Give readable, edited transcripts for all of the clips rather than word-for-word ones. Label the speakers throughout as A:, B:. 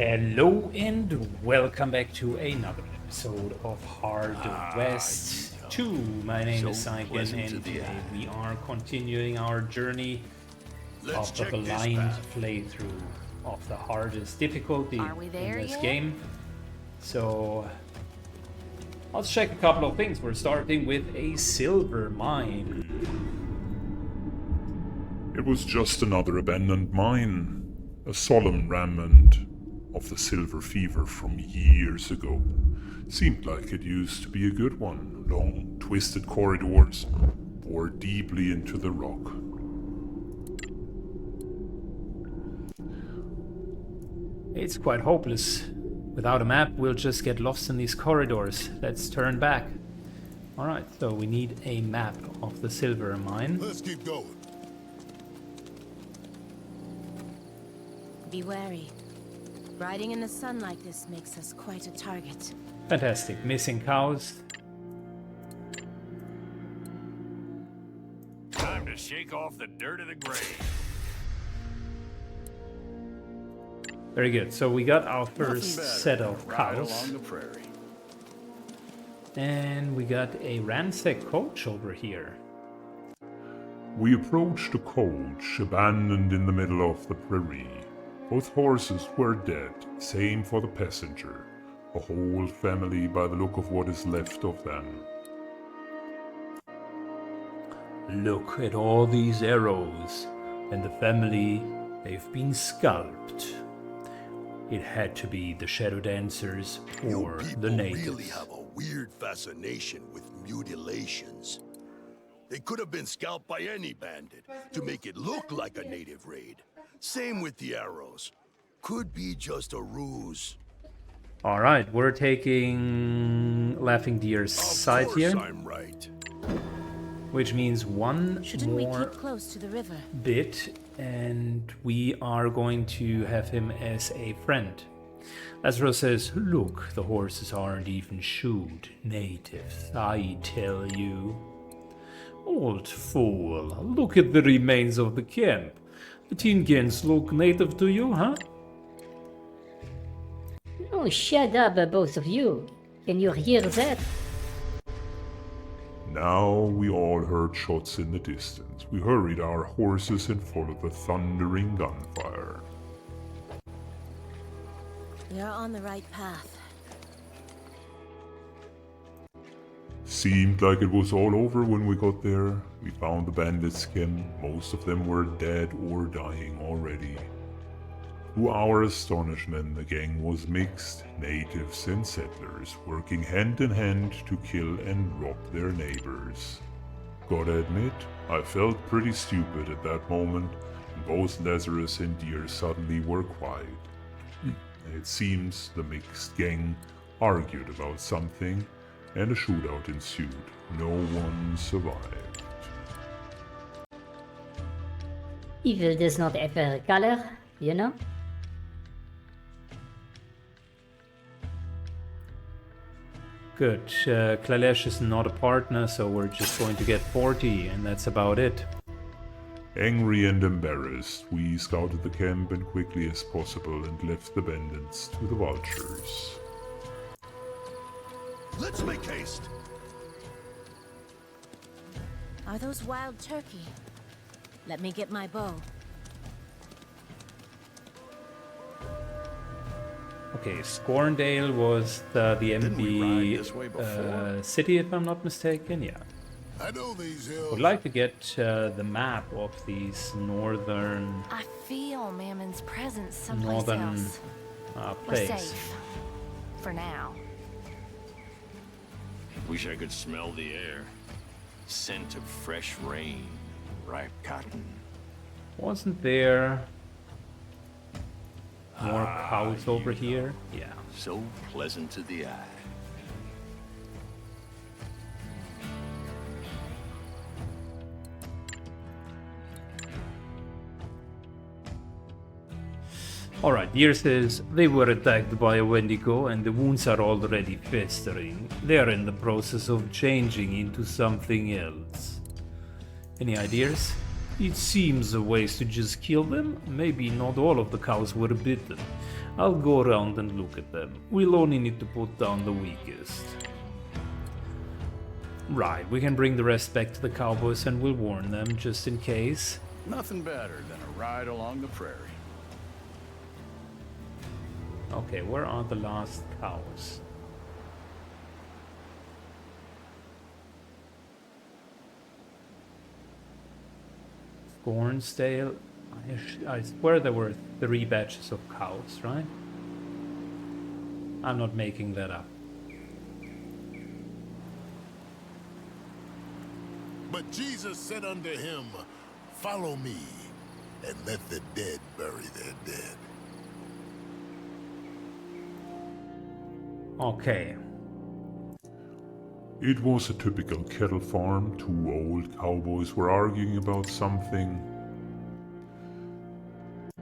A: Hello and welcome back to another episode of Hard West 2. My name is Saiken and today we are continuing our journey of the blind playthrough of the hardest difficulty in this game. So let's check a couple of things. We're starting with a silver mine.
B: It was just another abandoned mine, a solemn remnant of the silver fever from years ago. Seemed like it used to be a good one. Long, twisted corridors bore deeply into the rock.
A: It's quite hopeless. Without a map, we'll just get lost in these corridors. Let's turn back. Alright, so we need a map of the silver mine.
C: Let's keep going.
D: Be wary. Riding in the sun like this makes us quite a target.
A: Fantastic. Missing cows.
E: Time to shake off the dirt of the grave.
A: Very good. So we got our first set of cows.
E: Along the prairie.
A: And we got a ransack coach over here.
B: We approached a coach abandoned in the middle of the prairie. Both horses were dead, same for the passenger. A whole family by the look of what is left of them.
A: Look at all these arrows. And the family, they've been scalped. It had to be the shadow dancers or the natives.
C: Really have a weird fascination with mutilations. They could have been scalped by any bandit to make it look like a native raid. Same with the arrows. Could be just a ruse.
A: Alright, we're taking Laughing Deer's side here.
C: I'm right.
A: Which means one
D: Shouldn't we
A: more
D: keep close to the river?
A: bit, and we are going to have him as a friend. Lazarus says, look, the horses aren't even shoed. Natives, I tell you. Old fool, look at the remains of the camp. The Tingans look native to you, huh?
F: Oh, shut up, both of you. Can you hear that?
B: Now we all heard shots in the distance. We hurried our horses and followed the thundering gunfire.
D: We are on the right path.
B: Seemed like it was all over when we got there. We found the bandits' camp. Most of them were dead or dying already. To our astonishment, the gang was mixed, natives and settlers, working hand in hand to kill and rob their neighbors. Gotta admit, I felt pretty stupid at that moment, and both Lazarus and Deer suddenly were quiet. It seems the mixed gang argued about something, and a shootout ensued. No one survived.
F: Evil does not have a color, you know?
A: Good. Klalesh is not a partner, so we're just going to get 40, and that's about it.
B: Angry and embarrassed, we scouted the camp and quickly as possible and left the bandits to the vultures.
C: Let's make haste.
D: Are those wild turkey? Let me get my bow.
A: Okay, Scorndale was the enemy city, if I'm not mistaken. Yeah.
C: I know these hills.
A: Would like to get the map of these northern
D: I feel Mammon's presence someplace else. We're
A: place.
D: safe. For now.
E: Wish I could smell the air. Scent of fresh rain, ripe cotton.
A: Wasn't there more cows over here? Yeah.
E: So pleasant to the eye.
A: Alright, Deer says, they were attacked by a Wendigo and the wounds are already festering. They are in the process of changing into something else. Any ideas? It seems a ways to just kill them. Maybe not all of the cows were bitten. I'll go around and look at them. We'll only need to put down the weakest. Right, we can bring the rest back to the cowboys and we'll warn them just in case.
E: Nothing better than a ride along the prairie.
A: Okay, where are the last cows? Gornsdale. I swear there were 3 batches of cows, right? I'm not making that up.
G: But Jesus said unto him, Follow me, and let the dead bury their dead.
A: Okay.
B: It was a typical cattle farm. 2 old cowboys were arguing about something.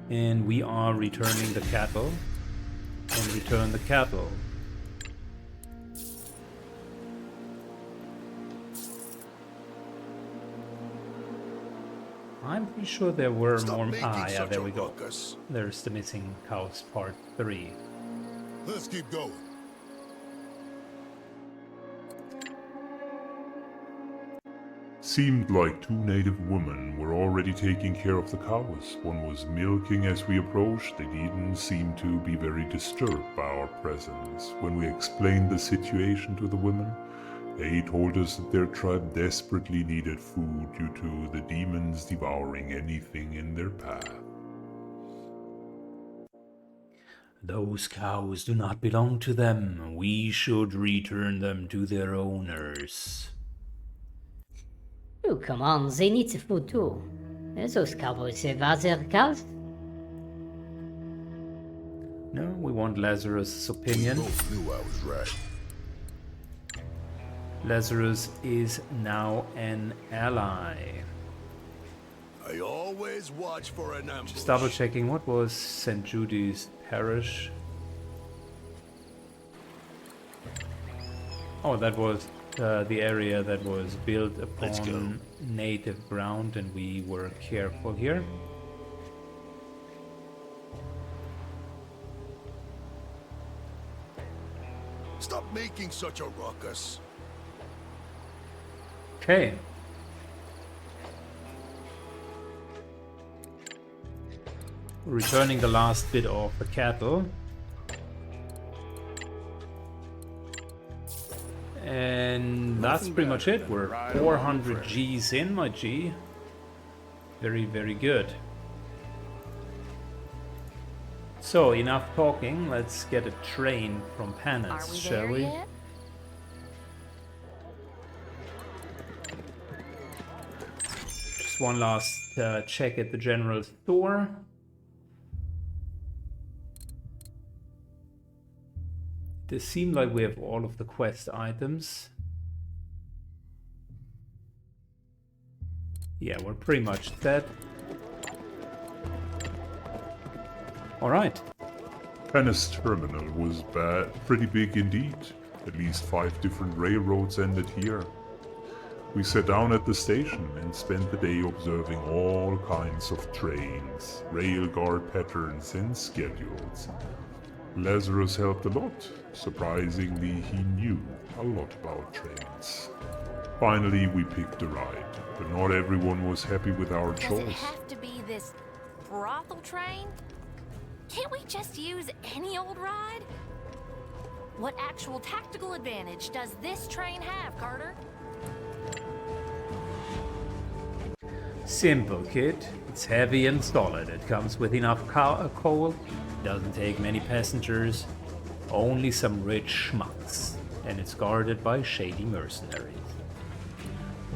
A: And we are returning the cattle. And return the cattle. I'm pretty sure there were more. Ah, yeah, there we go.
C: Ruckus.
A: There's the missing cows part 3.
G: Let's keep going.
B: Seemed like 2 native women were already taking care of the cows. One was milking as we approached. They didn't seem to be very disturbed by our presence. When we explained the situation to the women, they told us that their tribe desperately needed food due to the demons devouring anything in their path.
A: Those cows do not belong to them. We should return them to their owners.
F: Oh, come on, they need the food too. Those cowboys have other cows.
A: No, we want Lazarus' opinion.
G: Both knew I was right.
A: Lazarus is now an ally.
C: I always watch for an ambush.
A: Just double checking, what was St. Judy's Parish? Oh, that was the area that was built upon native ground, and we were careful here.
C: Stop making such a ruckus.
A: Okay. Returning the last bit of the cattle. And that's pretty much it. We're 400 G's in, my G. Very, very good. So, enough talking. Let's get a train from Panis, shall we?
D: Yet?
A: Just one last check at the general store. It seems like we have all of the quest items. Yeah, we're pretty much set. Alright.
B: Panis terminal was pretty big indeed. At least 5 different railroads ended here. We sat down at the station and spent the day observing all kinds of trains, rail guard patterns and schedules. Lazarus helped a lot. Surprisingly, he knew a lot about trains. Finally, we picked a ride, but not everyone was happy with our
H: Does it
B: choice.
H: have to be this brothel train? Can't we just use any old ride? What actual tactical advantage does this train have, Carter?
A: Simple, kid. It's heavy and solid. It comes with enough coal. Doesn't take many passengers. Only some rich schmucks. And it's guarded by shady mercenaries.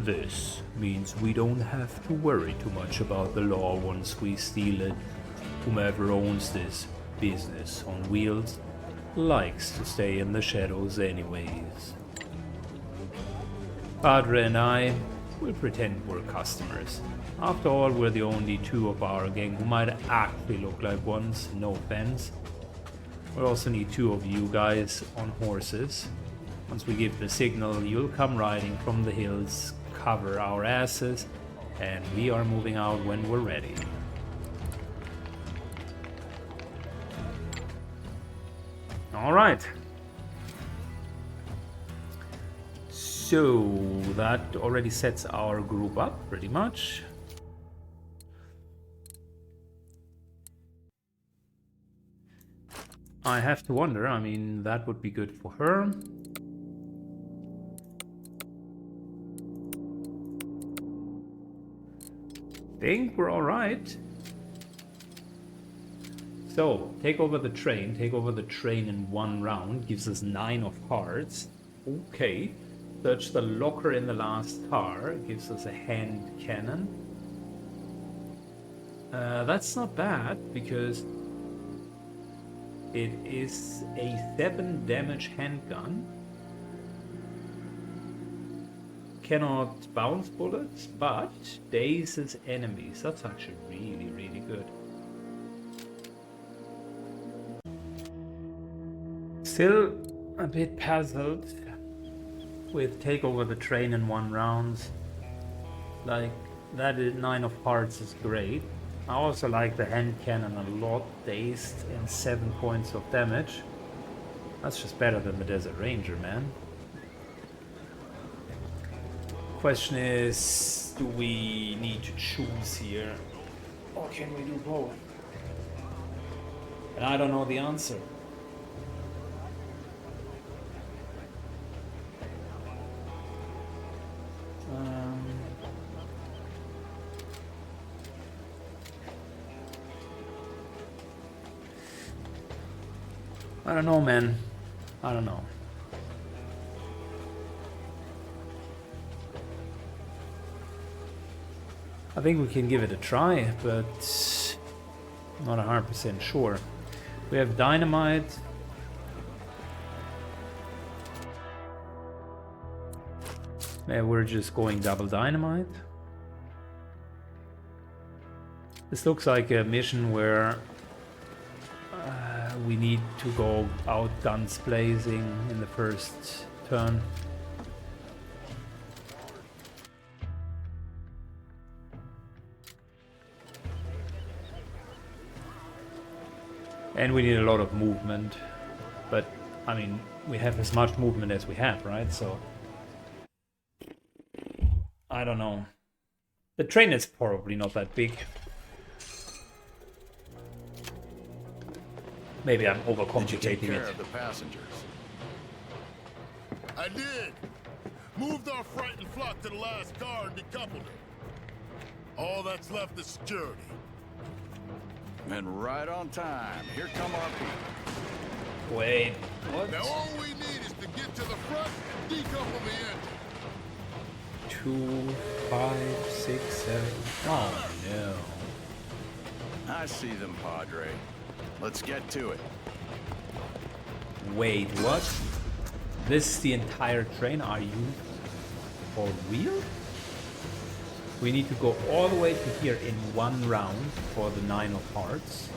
A: This means we don't have to worry too much about the law once we steal it. Whomever owns this business on wheels likes to stay in the shadows anyways. Padre and I will pretend we're customers. After all, we're the only 2 of our gang who might actually look like ones, no offense. We'll also need 2 of you guys on horses. Once we give the signal, you'll come riding from the hills, cover our asses, and we are moving out when we're ready. All right. So that already sets our group up pretty much. I have to wonder, I mean, that would be good for her. Think we're all right. So, take over the train. Take over the train in one round. Gives us 9 of hearts. Okay. Search the locker in the last car. Gives us a hand cannon. That's not bad, because it is a 7 damage handgun. Cannot bounce bullets, but dazes enemies. That's actually really, really good. Still a bit puzzled with take over the train in one round. Like, that 9 of hearts is great. I also like the hand cannon a lot. Dazed and 7 points of damage. That's just better than the Desert Ranger, man. Question is, do we need to choose here? Or can we do both? And I don't know the answer. I don't know, man. I don't know. I think we can give it a try, but not 100% sure. We have dynamite. Maybe we're just going double dynamite. This looks like a mission where we need to go out guns blazing in the first turn. And we need a lot of movement. But, I mean, we have as much movement as we have, right? So, I don't know. The train is probably not that big. Maybe I'm overcomplicating
E: Did you take care
A: it.
E: of the passengers?
G: I did. Moved our frightened flock to the last car and decoupled it. All that's left is security.
E: And right on time. Here come our people.
A: Wait, what?
G: Now all we need is to get to the front and decouple the engine.
A: 2, 5, 6, 7. Oh no.
E: I see them, Padre. Let's get to it.
A: Wait, what? This is the entire train? Are you for real? We need to go all the way to here in one round for the 9 of hearts.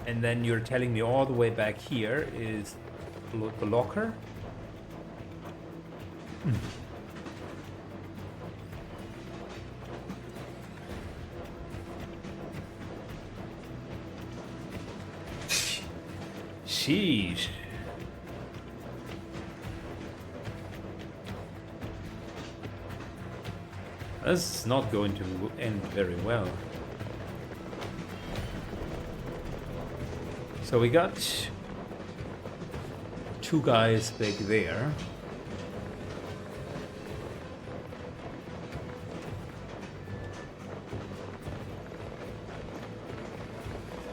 A: And then you're telling me all the way back here is the locker? Sheesh. This is not going to end very well. So we got 2 guys back there.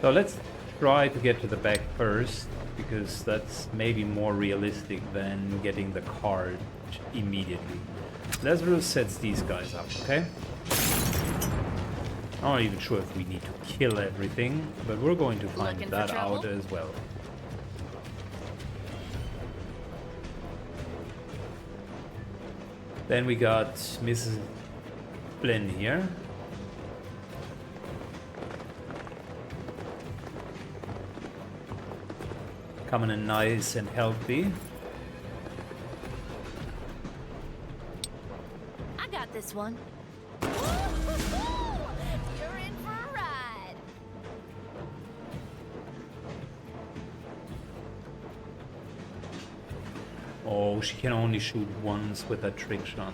A: So let's try to get to the back first, because that's maybe more realistic than getting the card immediately. Lazarus sets these guys up, okay? I'm not even sure if we need to kill everything, but we're going to find
H: Looking for
A: that
H: trouble?
A: out as well. Then we got Mrs. Flynn here. Coming in nice and healthy.
H: I got this one. You're in for a ride.
A: Oh, she can only shoot once with that trick shot.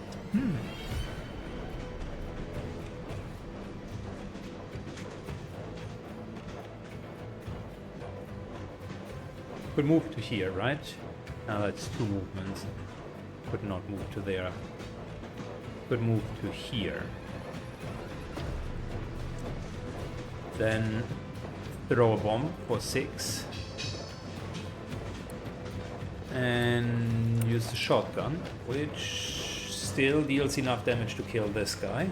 A: Could move to here, right? Now that's 2 movements. Could not move to there. Could move to here. Then throw a bomb for 6. And use the shotgun, which still deals enough damage to kill this guy.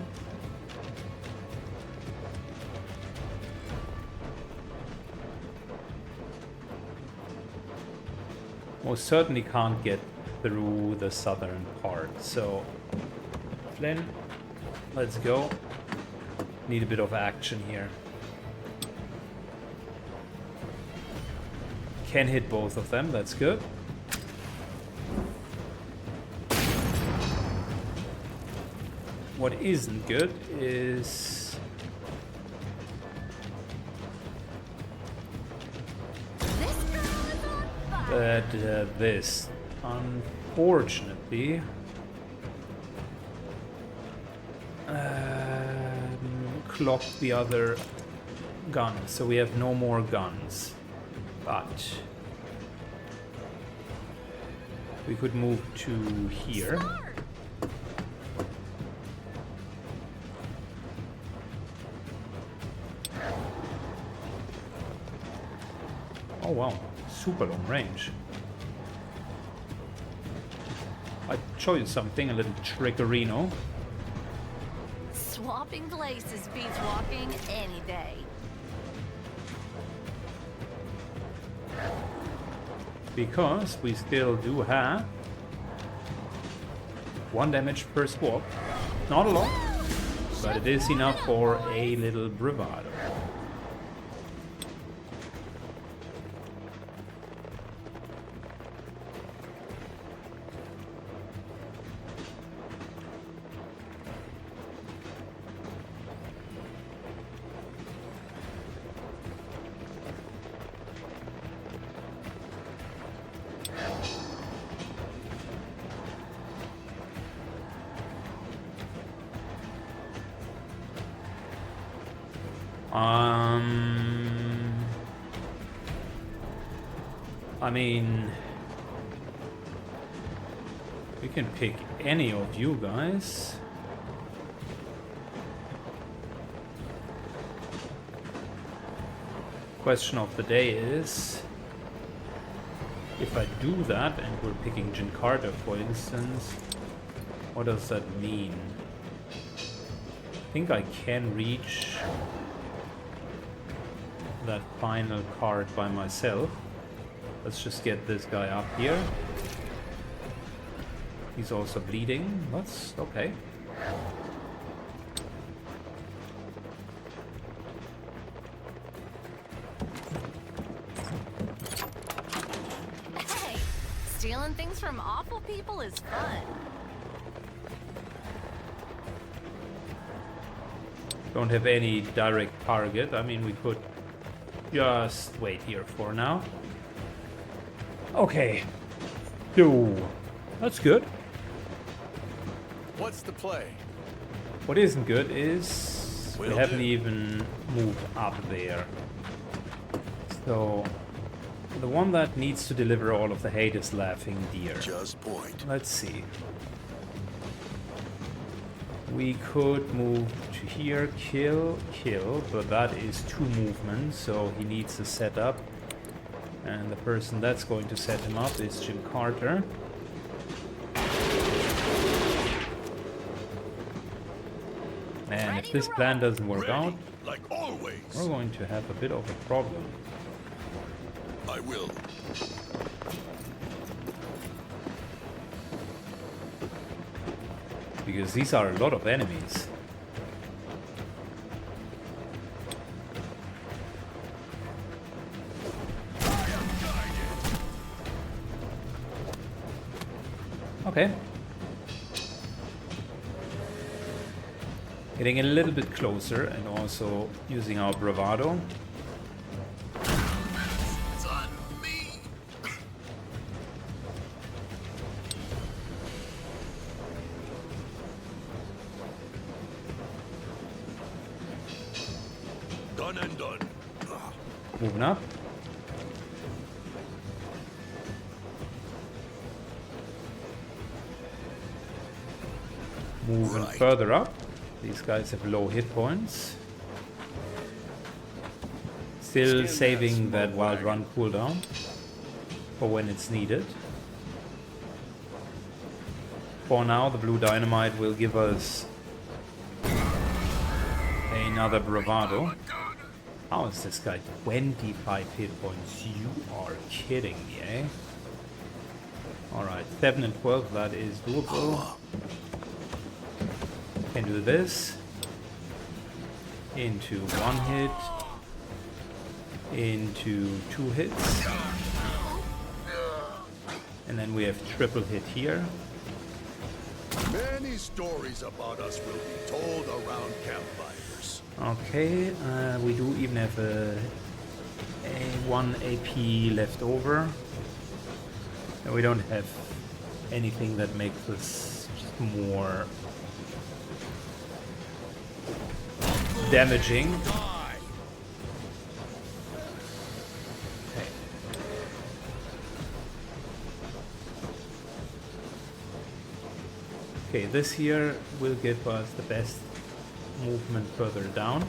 A: Most certainly can't get through the southern part, so Flynn, let's go. Need a bit of action here. Can hit both of them, that's good. What isn't good is that this, unfortunately, clocked the other gun, so we have no more guns. But we could move to here. Oh wow, super long range. I'd show you something, a little trickerino.
H: Swapping places beats walking any day.
A: Because we still do have 1 damage per swap. Not a lot, but it is enough for a little bravado. I mean, we can pick any of you guys. Question of the day is, if I do that, and we're picking Jin Carter, for instance, what does that mean? I think I can reach that final card by myself. Let's just get this guy up here. He's also bleeding. That's okay.
H: Hey, stealing things from awful people is fun.
A: Don't have any direct target. I mean, we could just wait here for now. Okay. Yo, that's good.
E: What's the play?
A: What isn't good is we
E: Will
A: haven't
E: do.
A: even moved up there. So the one that needs to deliver all of the hate is Laughing Deer.
C: Just point.
A: Let's see. We could move to here, kill, but that is 2 movements, so he needs to set up. And the person that's going to set him up is Jim Carter. And if this plan doesn't work out,
C: Like always.
A: we're going to have a bit of a problem.
C: I will.
A: Because these are a lot of enemies. Okay. Getting a little bit closer and also using our bravado.
C: It's on me.
A: Moving up. Moving further up. These guys have low hit points. Still saving that wild run cooldown for when it's needed. For now, the blue dynamite will give us another bravado. How is this guy 25 hit points? You are kidding me, eh? Alright, 7 and 12, that is doable. Can do this. Into 1 hit. Into 2 hits. And then we have triple hit here.
C: Many stories about us will be told around campfires.
A: Okay, we do even have a 1 AP left over. And we don't have anything that makes us just more damaging. Okay, this here will give us the best movement further down.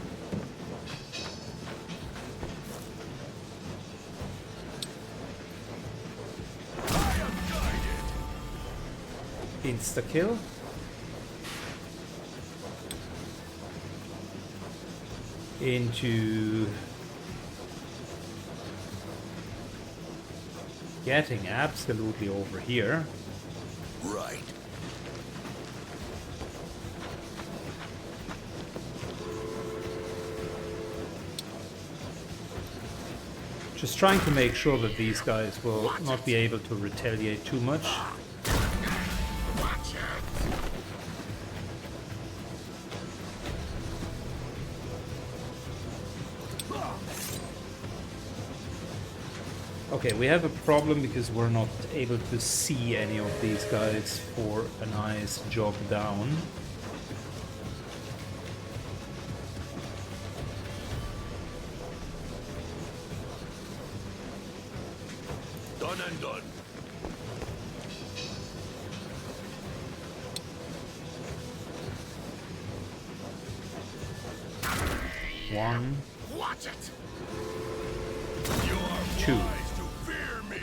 A: Insta-kill. Into getting absolutely over here.
C: Right.
A: Just trying to make sure that these guys will not be able to retaliate too much. Okay, we have a problem because we're not able to see any of these guys for a nice jog down.
C: Done and done.
A: One,
C: Watch it.
A: 2.
C: Fear me.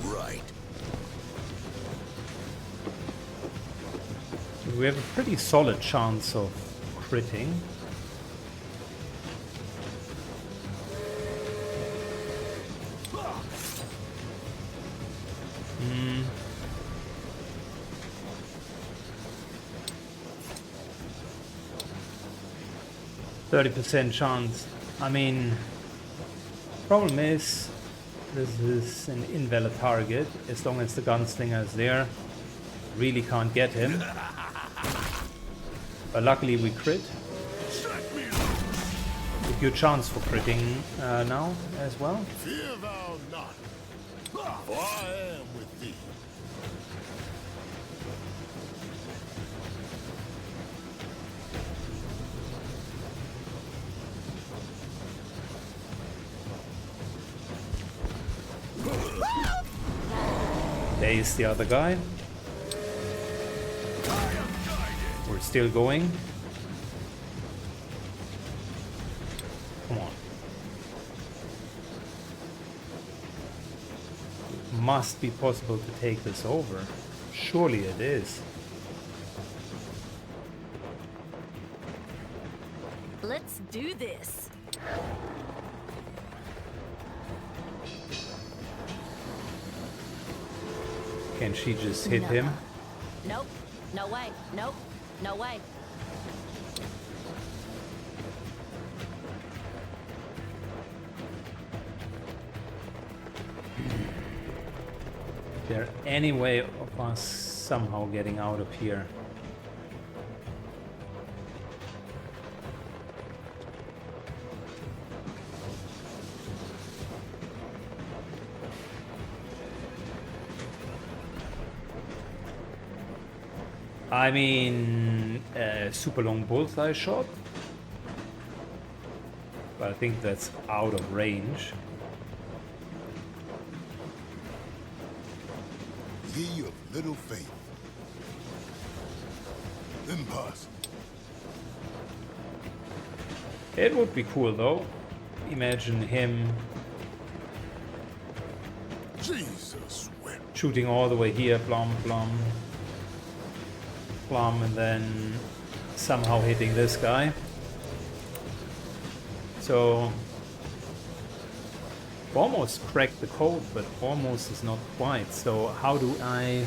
C: Right.
A: We have a pretty solid chance of critting. Hmm. 30% chance. I mean, problem is, this is an invalid target. As long as the gunslinger is there, really can't get him. But luckily we crit. A good chance for critting now as well.
G: Fear thou not, for I am with thee.
A: There is the other guy. We're still going. Come on. It must be possible to take this over. Surely it is.
H: Let's do this.
A: Can she just hit him?
H: Nope. No way. Nope. No way.
A: Is there any way of us somehow getting out of here? I mean, super long bullseye shot, but I think that's out of range.
G: Ye of little faith. Impossible.
A: It would be cool though. Imagine him
G: Jesus wept.
A: shooting all the way here, plum, plum, plum, and then somehow hitting this guy. So almost cracked the code, but almost is not quite. So how do I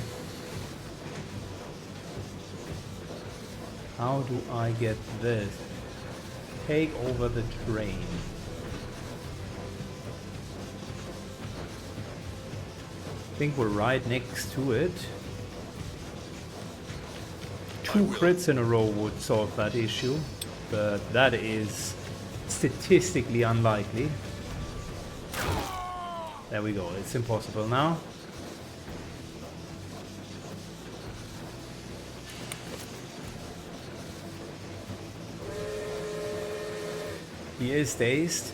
A: get this? Take over the train. I think we're right next to it. 2 crits in a row would solve that issue, but that is statistically unlikely. There we go, it's impossible now. He is dazed.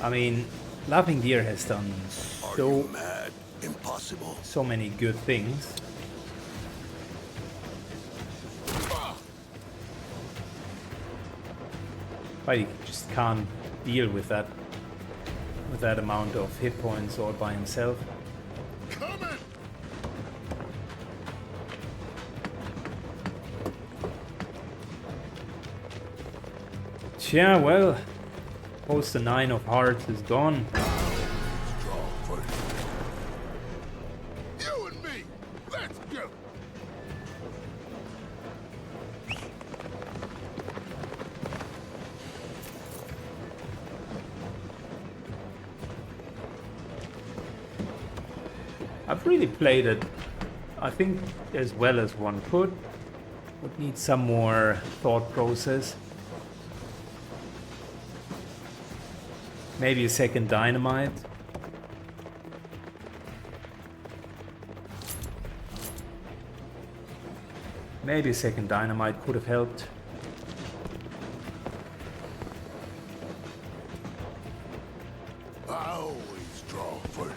A: I mean, Laughing Deer has done
C: Are you mad? Impossible.
A: so many good things. But he just can't deal with that amount of hit points all by himself.
G: Coming!
A: Yeah, well, post the 9 of hearts is gone.
G: Draw first. You and me. Let's go.
A: I've really played it, I think, as well as one could. Would need some more thought process. Maybe a second dynamite. Maybe a second dynamite could have helped.
G: I always draw first.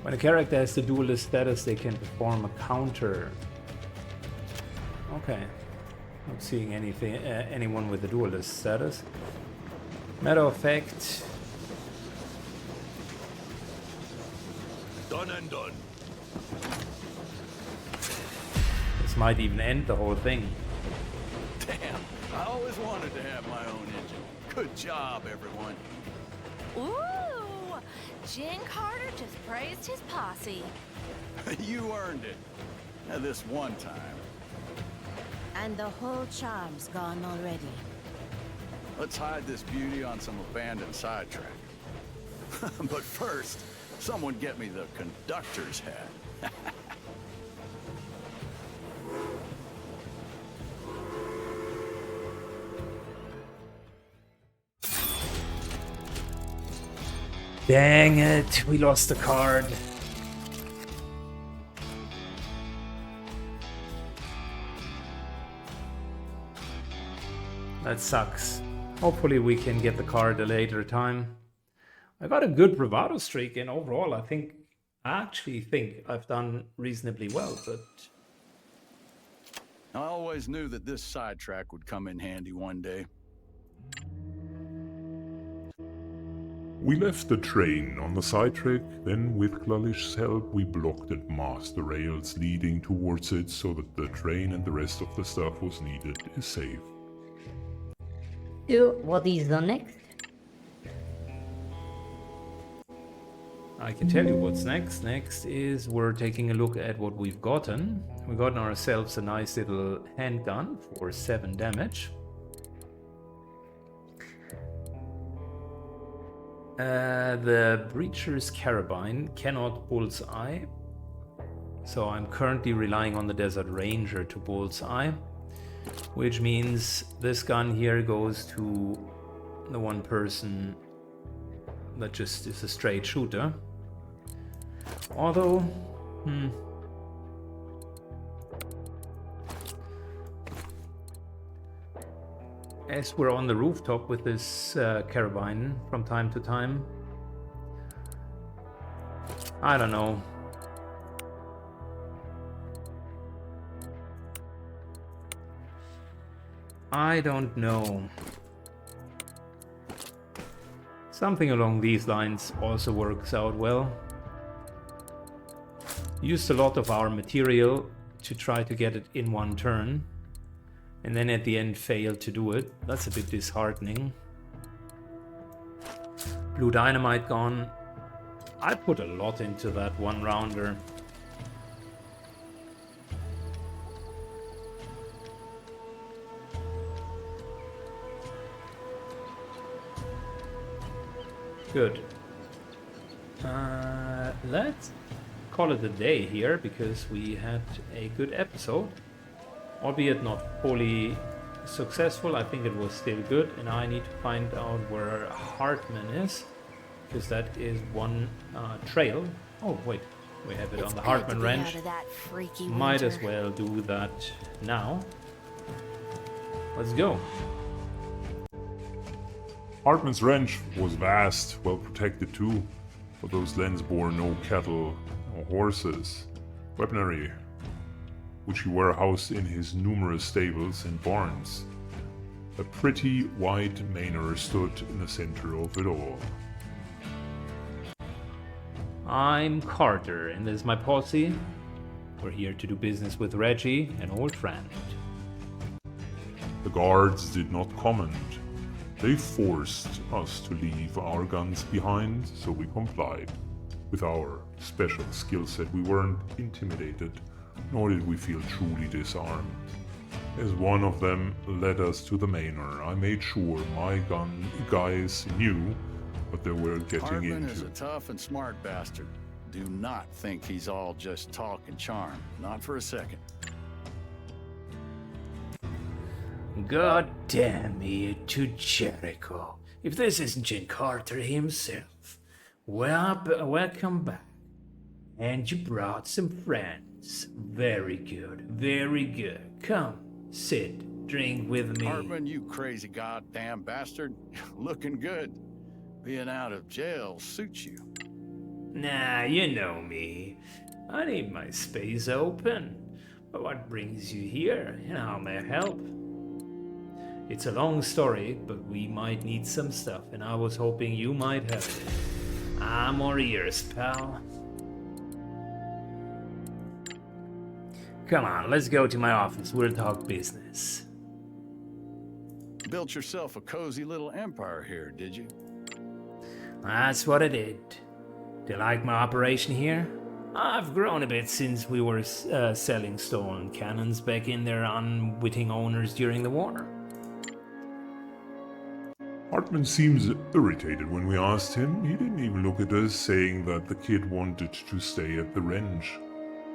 A: When a character has the duelist status, they can perform a counter. Okay. Not seeing anything, anyone with the duelist status. Matter of fact,
C: Done and done.
A: this might even end the whole thing.
E: Damn, I always wanted to have my own engine. Good job, everyone.
H: Ooh! Jen Carter just praised his posse.
E: You earned it. This one time.
D: And the whole charm's gone already.
E: Let's hide this beauty on some abandoned sidetrack. But first, someone get me the conductor's hat.
A: Dang it, we lost the card. That sucks. Hopefully we can get the card a later time. I got a good bravado streak, and overall I actually think I've done reasonably well, but
E: I always knew that this sidetrack would come in handy one day.
B: We left the train on the sidetrack, then with Klalish's help we blocked and masked the rails leading towards it so that the train and the rest of the stuff was needed is safe.
F: So, what is the next?
A: I can tell you what's next. Next is we're taking a look at what we've gotten. We've gotten ourselves a nice little handgun for 7 damage. The Breacher's Carabine cannot bullseye, so I'm currently relying on the Desert Ranger to bullseye, which means this gun here goes to the one person that just is a straight shooter. Although, as we're on the rooftop with this carabine from time to time, I don't know. I don't know. Something along these lines also works out well. Used a lot of our material to try to get it in one turn, and then at the end failed to do it. That's a bit disheartening. Blue dynamite gone. I put a lot into that one rounder. Good. Let's call it a day here, because we had a good episode. Albeit not fully successful, I think it was still good, and I need to find out where Hartman is, because that is one trail. Oh wait, we have it on the Hartman Ranch. Might as well do that now. Let's go.
B: Hartman's ranch was vast, well protected too, but those lands bore no cattle or horses. Weaponry, which he warehoused in his numerous stables and barns. A pretty white manor stood in the center of it all.
A: I'm Carter, and this is my posse. We're here to do business with Reggie, an old friend.
B: The guards did not comment. They forced us to leave our guns behind, so we complied. With our special skill set, we weren't intimidated, nor did we feel truly disarmed. As one of them led us to the manor, I made sure my gun guys knew what they were getting
E: Hartman
B: into.
E: is a tough and smart bastard. Do not think he's all just talk and charm. Not for a second.
A: God damn me to Jericho. If this isn't Jim Carter himself. Well, welcome back. And you brought some friends. Very good, very good. Come, sit, drink with me.
E: Hartman, you crazy goddamn bastard. Looking good. Being out of jail suits you.
A: Nah, you know me. I need my space open. But what brings you here, and how may I help? It's a long story, but we might need some stuff, and I was hoping you might help. I'm all ears, pal. Come on, let's go to my office. We'll talk business.
E: Built yourself a cozy little empire here, did you?
A: That's what I did. Do you like my operation here? I've grown a bit since we were selling stolen cannons back in their unwitting owners during the war.
B: Hartman seems irritated when we asked him. He didn't even look at us, saying that the kid wanted to stay at the ranch,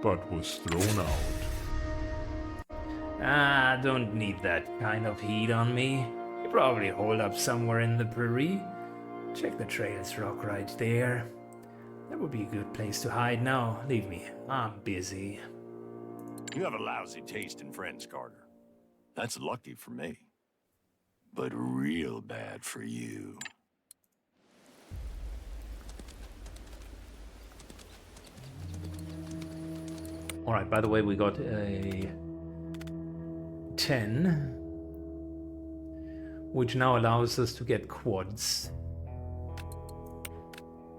B: but was thrown out.
A: I don't need that kind of heat on me. You probably hold up somewhere in the prairie. Check the trails rock right there. That would be a good place to hide now. Leave me. I'm busy.
C: You have a lousy taste in friends, Carter. That's lucky for me. But real bad for you.
A: Alright, by the way, we got a 10, which now allows us to get quads.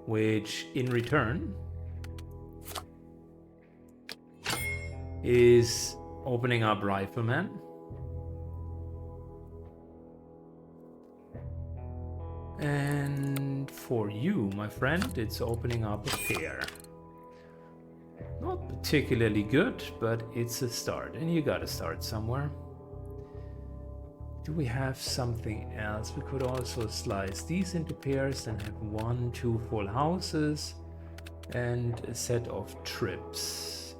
A: which in return is opening up Rifleman. And for you, my friend, it's opening up a fair. Not particularly good, but it's a start, and you gotta start somewhere. Do we have something else? We could also slice these into pairs and have 1, 2 full houses and a set of trips.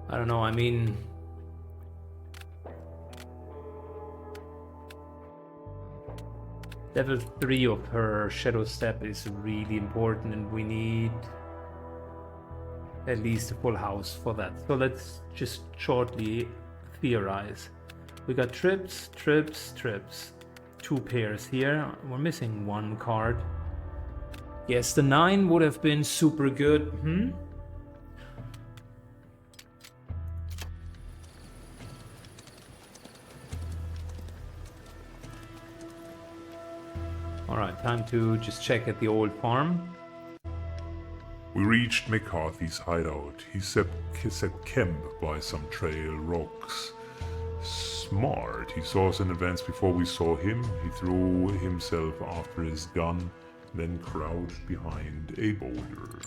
A: I don't know, I mean... Level 3 of her Shadow Step is really important, and we need at least a full house for that. So let's just shortly theorize. We got trips, trips, trips. 2 pairs here. We're missing 1 card. Yes, the 9 would have been super good. Alright, time to just check at the old farm.
B: We reached McCarthy's hideout. He set camp by some trail rocks. Smart. He saw us in advance before we saw him. He threw himself after his gun, then crouched behind a boulder.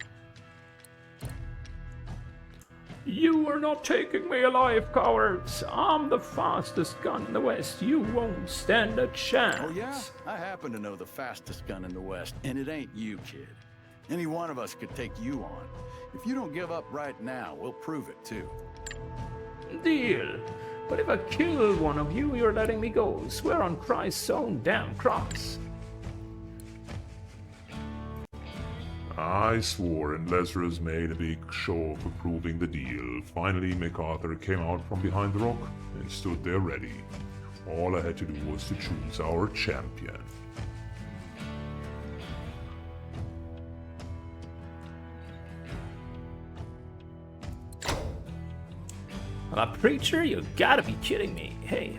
A: You are not taking me alive, cowards. I'm the fastest gun in the West. You won't stand a chance.
E: Oh yeah? I happen to know the fastest gun in the West, and it ain't you, kid. Any one of us could take you on. If you don't give up right now, we'll prove it too.
A: Deal. But if I kill one of you, you're letting me go. Swear on Christ's own damn cross.
B: I swore, and Lazarus made a big show of approving the deal. Finally, MacArthur came out from behind the rock and stood there ready. All I had to do was to choose our champion.
A: A preacher? You gotta be kidding me. Hey,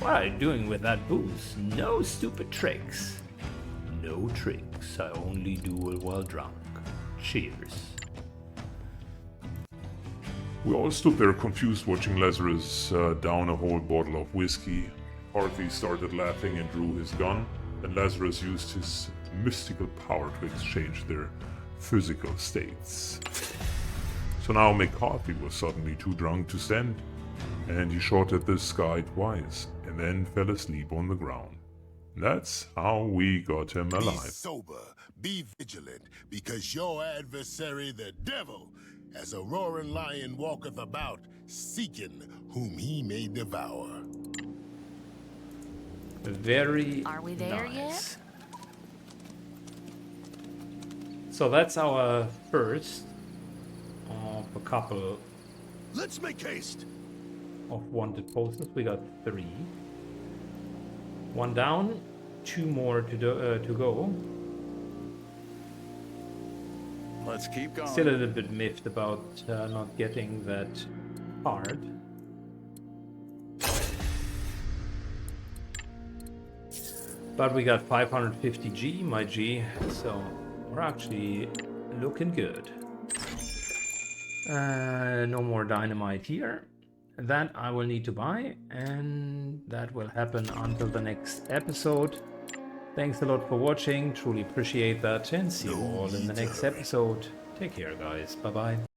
A: what are you doing with that booze? No stupid tricks. No tricks. I only duel while drunk. Cheers.
B: We all stood there confused watching Lazarus down a whole bottle of whiskey. Harthy started laughing and drew his gun, and Lazarus used his mystical power to exchange their physical states. So now McCarthy was suddenly too drunk to stand, and he shot at the sky twice, and then fell asleep on the ground. That's how we got him
G: Be
B: alive.
G: sober, be vigilant, because your adversary, the devil, as a roaring lion walketh about, seeking whom he may devour.
A: Very
H: Are we there
A: nice. So that's our first of a couple
C: Let's make haste.
A: of wanted posters. We got 3. 1 down, 2 more to go.
E: Let's keep going.
A: Still a little bit miffed about not getting that card. But we got 550 G, my G, so we're actually looking good. No more dynamite here. That I will need to buy, and that will happen until the next episode. Thanks a lot for watching, truly appreciate that, and see you all in the next episode. Take care, guys. Bye-bye.